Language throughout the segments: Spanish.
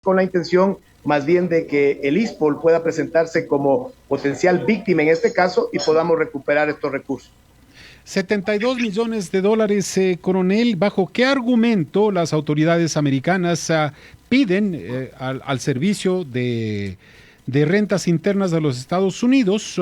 con la intención más bien de que el ISPOL pueda presentarse como potencial víctima en este caso y podamos recuperar estos recursos. 72 millones de dólares, coronel. ¿Bajo qué argumento las autoridades americanas piden al servicio de rentas internas de los Estados Unidos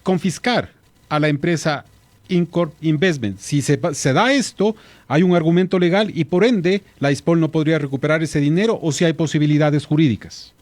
confiscar a la empresa Incorp Investment? Si se da esto, hay un argumento legal y por ende la ISPOL no podría recuperar ese dinero, o si hay posibilidades jurídicas.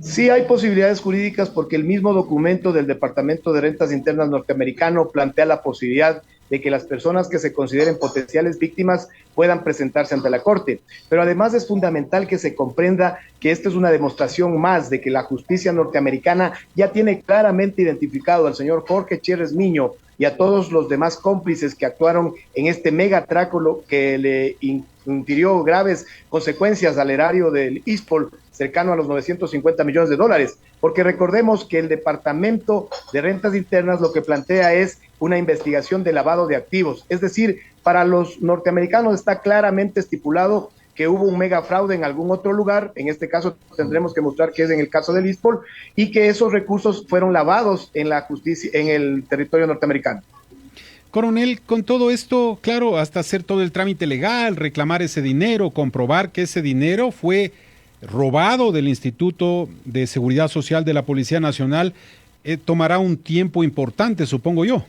Sí hay posibilidades jurídicas porque el mismo documento del Departamento de Rentas Internas norteamericano plantea la posibilidad de que las personas que se consideren potenciales víctimas puedan presentarse ante la Corte. Pero además es fundamental que se comprenda que esta es una demostración más de que la justicia norteamericana ya tiene claramente identificado al señor Jorge Cherres Miño y a todos los demás cómplices que actuaron en este mega atraco que le infirió graves consecuencias al erario del ISPOL, cercano a los 950 millones de dólares, porque recordemos que el Departamento de Rentas Internas lo que plantea es una investigación de lavado de activos, es decir, para los norteamericanos está claramente estipulado que hubo un mega fraude en algún otro lugar, en este caso tendremos que mostrar que es en el caso del ISPOL, y que esos recursos fueron lavados en la justicia, en el territorio norteamericano. Coronel, con todo esto, claro, hasta hacer todo el trámite legal, reclamar ese dinero, comprobar que ese dinero fue robado del Instituto de Seguridad Social de la Policía Nacional, tomará un tiempo importante, supongo yo.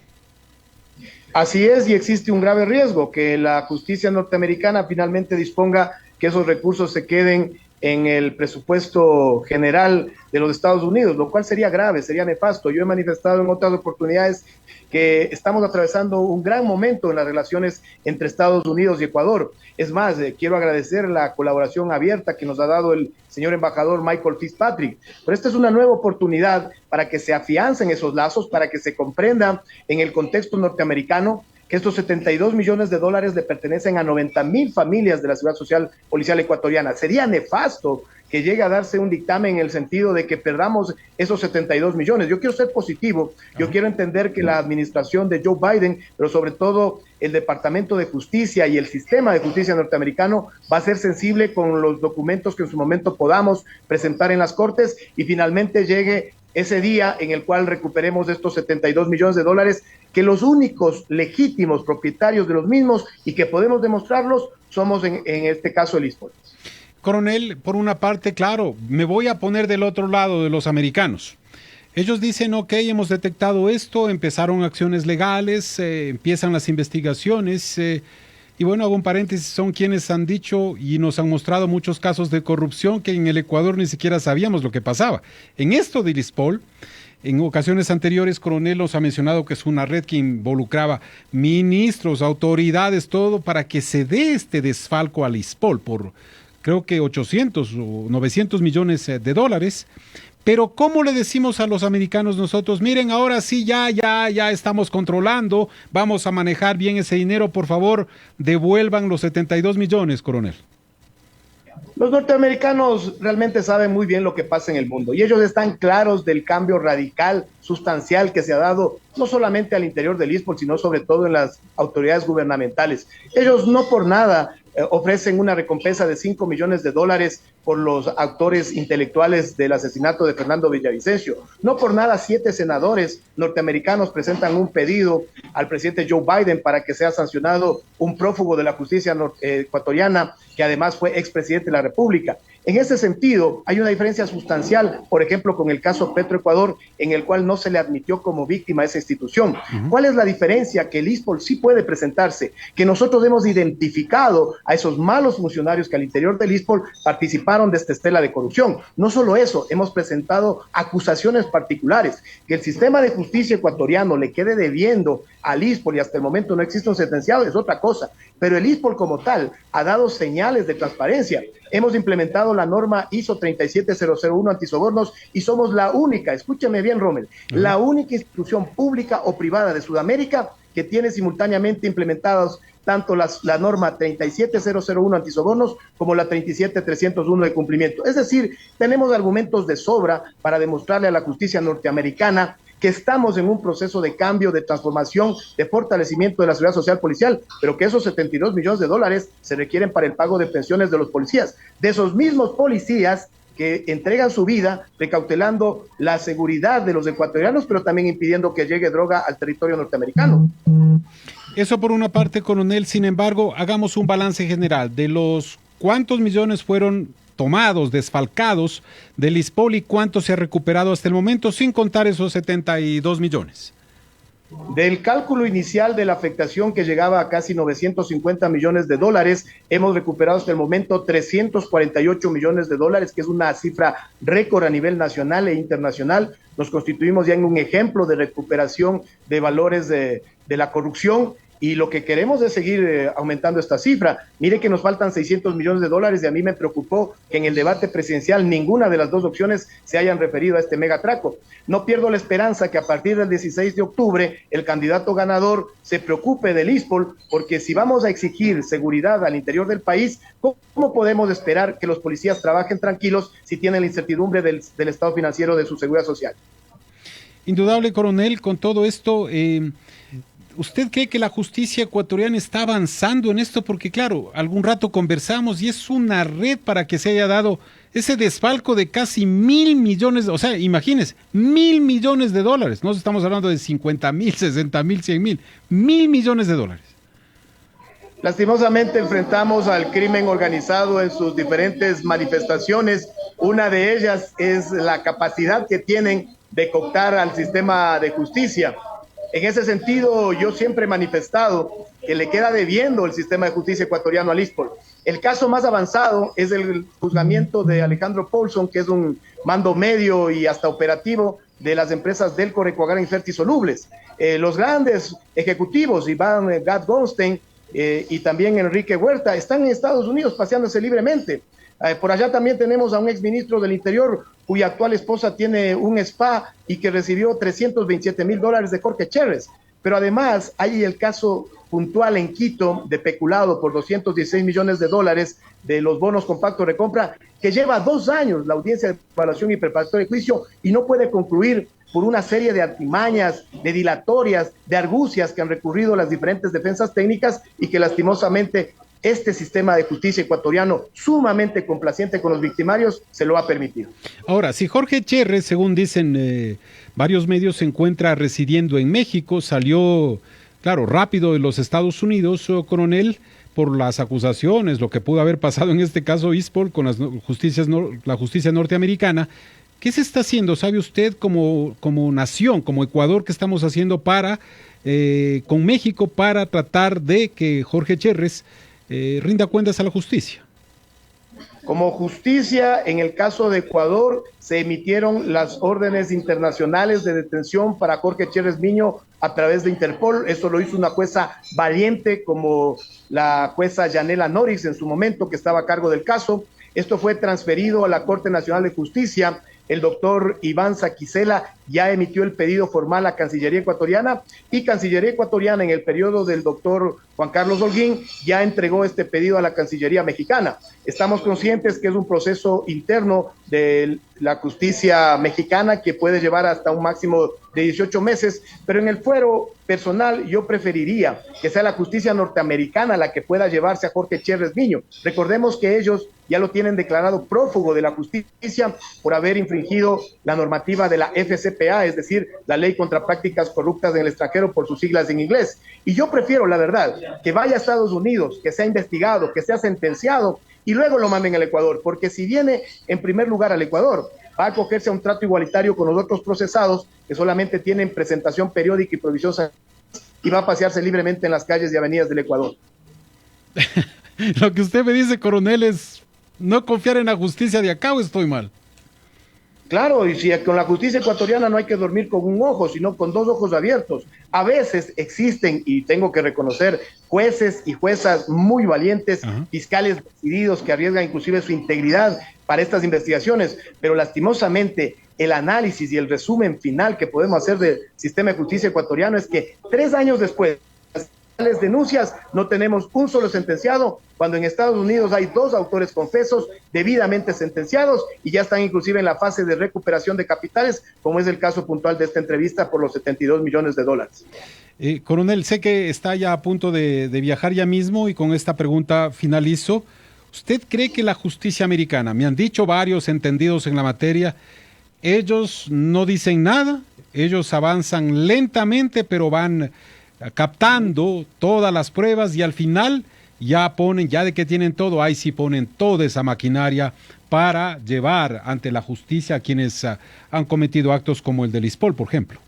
Así es, y existe un grave riesgo que la justicia norteamericana finalmente disponga que esos recursos se queden en el presupuesto general de los Estados Unidos, lo cual sería grave, sería nefasto. Yo he manifestado en otras oportunidades que estamos atravesando un gran momento en las relaciones entre Estados Unidos y Ecuador. Es más, quiero agradecer la colaboración abierta que nos ha dado el señor embajador Michael Fitzpatrick, pero esta es una nueva oportunidad para que se afiancen esos lazos, para que se comprenda en el contexto norteamericano que estos 72 millones de dólares le pertenecen a 90,000 familias de la Seguridad Social Policial ecuatoriana. Sería nefasto que llegue a darse un dictamen en el sentido de que perdamos esos 72 millones. Yo quiero ser positivo, yo quiero entender que la administración de Joe Biden, pero sobre todo el Departamento de Justicia y el sistema de justicia norteamericano va a ser sensible con los documentos que en su momento podamos presentar en las cortes y finalmente llegue ese día en el cual recuperemos estos 72 millones de dólares, que los únicos legítimos propietarios de los mismos y que podemos demostrarlos somos en este caso el ISPOL. Coronel, por una parte, claro, me voy a poner del otro lado de los americanos. Ellos dicen, ok, hemos detectado esto, empezaron acciones legales, empiezan las investigaciones, y bueno, hago un paréntesis, son quienes han dicho y nos han mostrado muchos casos de corrupción que en el Ecuador ni siquiera sabíamos lo que pasaba. En esto de ISPOL, en ocasiones anteriores, Coronel nos ha mencionado que es una red que involucraba ministros, autoridades, todo, para que se dé este desfalco al ISPOL por creo que 800 o 900 millones de dólares. Pero ¿cómo le decimos a los americanos nosotros, miren, ahora sí, ya estamos controlando, vamos a manejar bien ese dinero, por favor, devuelvan los 72 millones, coronel? Los norteamericanos realmente saben muy bien lo que pasa en el mundo y ellos están claros del cambio radical, sustancial que se ha dado no solamente al interior del ISPOL, sino sobre todo en las autoridades gubernamentales. Ellos no por nada ofrecen una recompensa de 5 millones de dólares por los autores intelectuales del asesinato de Fernando Villavicencio. No por nada 7 senadores norteamericanos presentan un pedido al presidente Joe Biden para que sea sancionado un prófugo de la justicia ecuatoriana que además fue expresidente de la República. En ese sentido, hay una diferencia sustancial, por ejemplo, con el caso Petroecuador, en el cual no se le admitió como víctima a esa institución. ¿Cuál es la diferencia? Que el ISPOL sí puede presentarse, que nosotros hemos identificado a esos malos funcionarios que al interior del ISPOL participaron de esta estela de corrupción. No solo eso, hemos presentado acusaciones particulares, que el sistema de justicia ecuatoriano le quede debiendo al ISPOL y hasta el momento no existe un sentenciado, es otra cosa, pero el ISPOL como tal ha dado señales de transparencia. Hemos implementado la norma ISO 37001 antisobornos y somos la única, escúchame bien, Rommel, la única institución pública o privada de Sudamérica que tiene simultáneamente implementados tanto la norma 37001 antisobornos como la 37301 de cumplimiento. Es decir, tenemos argumentos de sobra para demostrarle a la justicia norteamericana que estamos en un proceso de cambio, de transformación, de fortalecimiento de la seguridad social policial, pero que esos 72 millones de dólares se requieren para el pago de pensiones de los policías, de esos mismos policías que entregan su vida precautelando la seguridad de los ecuatorianos, pero también impidiendo que llegue droga al territorio norteamericano. Eso por una parte, coronel. Sin embargo, hagamos un balance general de los cuántos millones fueron tomados, desfalcados del ISPOL y cuánto se ha recuperado hasta el momento, sin contar esos 72 millones. Del cálculo inicial de la afectación, que llegaba a casi 950 millones de dólares, hemos recuperado hasta el momento 348 millones de dólares, que es una cifra récord a nivel nacional e internacional. Nos constituimos ya en un ejemplo de recuperación de valores de la corrupción, y lo que queremos es seguir aumentando esta cifra. Mire que nos faltan 600 millones de dólares, y a mí me preocupó que en el debate presidencial ninguna de las dos opciones se hayan referido a este megatraco. No pierdo la esperanza que a partir del 16 de octubre el candidato ganador se preocupe del ISPOL, porque si vamos a exigir seguridad al interior del país, ¿cómo podemos esperar que los policías trabajen tranquilos si tienen la incertidumbre del estado financiero de su seguridad social? Indudable, coronel, con todo esto, ¿usted cree que la justicia ecuatoriana está avanzando en esto? Porque claro, algún rato conversamos y es una red para que se haya dado ese desfalco de casi 1.000 millones, o sea, imagínense, 1.000 millones de dólares. No estamos hablando de 50.000, 60.000, 100.000, 1.000 millones de dólares. Lastimosamente enfrentamos al crimen organizado en sus diferentes manifestaciones. Una de ellas es la capacidad que tienen de cooptar al sistema de justicia. En ese sentido, yo siempre he manifestado que le queda debiendo el sistema de justicia ecuatoriano al ISPOL. El caso más avanzado es el juzgamiento de Alejandro Paulson, que es un mando medio y hasta operativo de las empresas Delco, Recuagar y Fertisolubles. Los grandes ejecutivos, Iván Gad Goldstein y también Enrique Huerta, están en Estados Unidos paseándose libremente. Por allá también tenemos a un exministro del Interior cuya actual esposa tiene un spa y que recibió $327,000 de Jorge Chérez. Pero además hay el caso puntual en Quito de peculado por $216 millones de los bonos compactos de recompra, que lleva 2 años la audiencia de evaluación y preparatoria de juicio y no puede concluir por una serie de artimañas, de dilatorias, de argucias que han recurrido las diferentes defensas técnicas y que lastimosamente este sistema de justicia ecuatoriano, sumamente complaciente con los victimarios, se lo ha permitido. Ahora, si Jorge Chérez, según dicen varios medios, se encuentra residiendo en México, salió, claro, rápido de los Estados Unidos, coronel, por las acusaciones, lo que pudo haber pasado en este caso ISPOL con la justicia norteamericana. ¿Qué se está haciendo, sabe usted, como nación, como Ecuador, qué estamos haciendo con México para tratar de que Jorge Chérez rinda cuentas a la justicia? Como justicia, en el caso de Ecuador, se emitieron las órdenes internacionales de detención para Jorge Chérez Miño a través de Interpol. Eso lo hizo una jueza valiente como la jueza Yanela Norris en su momento, que estaba a cargo del caso. Esto fue transferido a la Corte Nacional de Justicia. El doctor Iván Saquicela ya emitió el pedido formal a Cancillería Ecuatoriana, y Cancillería Ecuatoriana, en el periodo del doctor Juan Carlos Holguín, ya entregó este pedido a la Cancillería mexicana. Estamos conscientes que es un proceso interno de la justicia mexicana que puede llevar hasta un máximo de 18 meses, pero en el fuero personal yo preferiría que sea la justicia norteamericana la que pueda llevarse a Jorge Chérez Miño. Recordemos que ellos ya lo tienen declarado prófugo de la justicia por haber infringido la normativa de la FCPA, es decir, la Ley contra Prácticas Corruptas en el Extranjero, por sus siglas en inglés. Y yo prefiero, la verdad, que vaya a Estados Unidos, que sea investigado, que sea sentenciado y luego lo manden al Ecuador, porque si viene en primer lugar al Ecuador, va a acogerse a un trato igualitario con los otros procesados que solamente tienen presentación periódica y provisoria, y va a pasearse libremente en las calles y avenidas del Ecuador. Lo que usted me dice, coronel, es no confiar en la justicia de acá, ¿o estoy mal? Claro, y si con la justicia ecuatoriana no hay que dormir con un ojo, sino con 2 ojos abiertos. A veces existen, y tengo que reconocer, jueces y juezas muy valientes, fiscales decididos que arriesgan inclusive su integridad para estas investigaciones, pero lastimosamente el análisis y el resumen final que podemos hacer del sistema de justicia ecuatoriano es que 3 años después denuncias, no tenemos un solo sentenciado, cuando en Estados Unidos hay 2 autores confesos debidamente sentenciados y ya están inclusive en la fase de recuperación de capitales, como es el caso puntual de esta entrevista por los $72 millones. Coronel, sé que está ya a punto de viajar ya mismo y con esta pregunta finalizo. ¿Usted cree que la justicia americana, me han dicho varios entendidos en la materia, ellos no dicen nada, ellos avanzan lentamente, pero van captando todas las pruebas y al final ya ponen, ya de que tienen todo, ahí sí ponen toda esa maquinaria para llevar ante la justicia a quienes han cometido actos como el de Lispol, por ejemplo?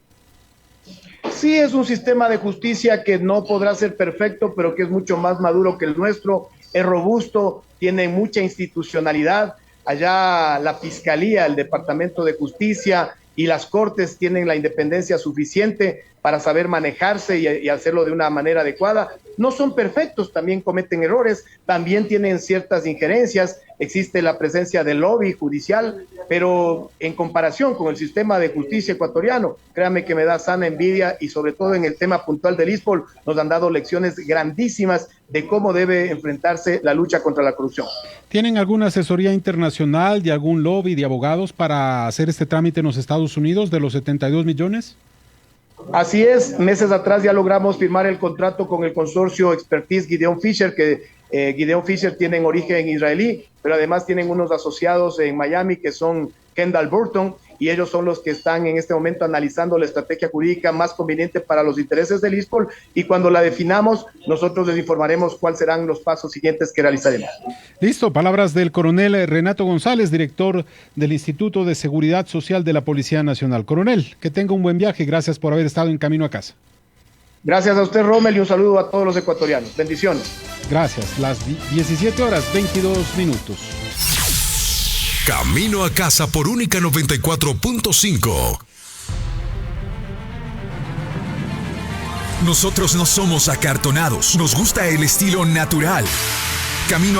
Sí, es un sistema de justicia que no podrá ser perfecto, pero que es mucho más maduro que el nuestro, es robusto, tiene mucha institucionalidad. Allá la Fiscalía, el Departamento de Justicia y las Cortes tienen la independencia suficiente para saber manejarse y hacerlo de una manera adecuada. No son perfectos, también cometen errores, también tienen ciertas injerencias, existe la presencia del lobby judicial, pero en comparación con el sistema de justicia ecuatoriano, créame que me da sana envidia y sobre todo en el tema puntual del Lispol nos han dado lecciones grandísimas de cómo debe enfrentarse la lucha contra la corrupción. ¿Tienen alguna asesoría internacional de algún lobby de abogados para hacer este trámite en los Estados Unidos de los 72 millones? Así es, meses atrás ya logramos firmar el contrato con el consorcio Expertise Gideon Fisher, que Gideon Fisher tienen origen israelí, pero además tienen unos asociados en Miami que son Kendall Burton, y ellos son los que están en este momento analizando la estrategia jurídica más conveniente para los intereses del Lispol, y cuando la definamos, nosotros les informaremos cuáles serán los pasos siguientes que realizaremos. Listo, palabras del coronel Renato González, director del Instituto de Seguridad Social de la Policía Nacional. Coronel, que tenga un buen viaje, gracias por haber estado en Camino a Casa. Gracias a usted, Rommel, y un saludo a todos los ecuatorianos. Bendiciones. Gracias, las 17 horas 22 minutos. Camino a Casa por Única 94.5. Nosotros no somos acartonados, nos gusta el estilo natural. Camino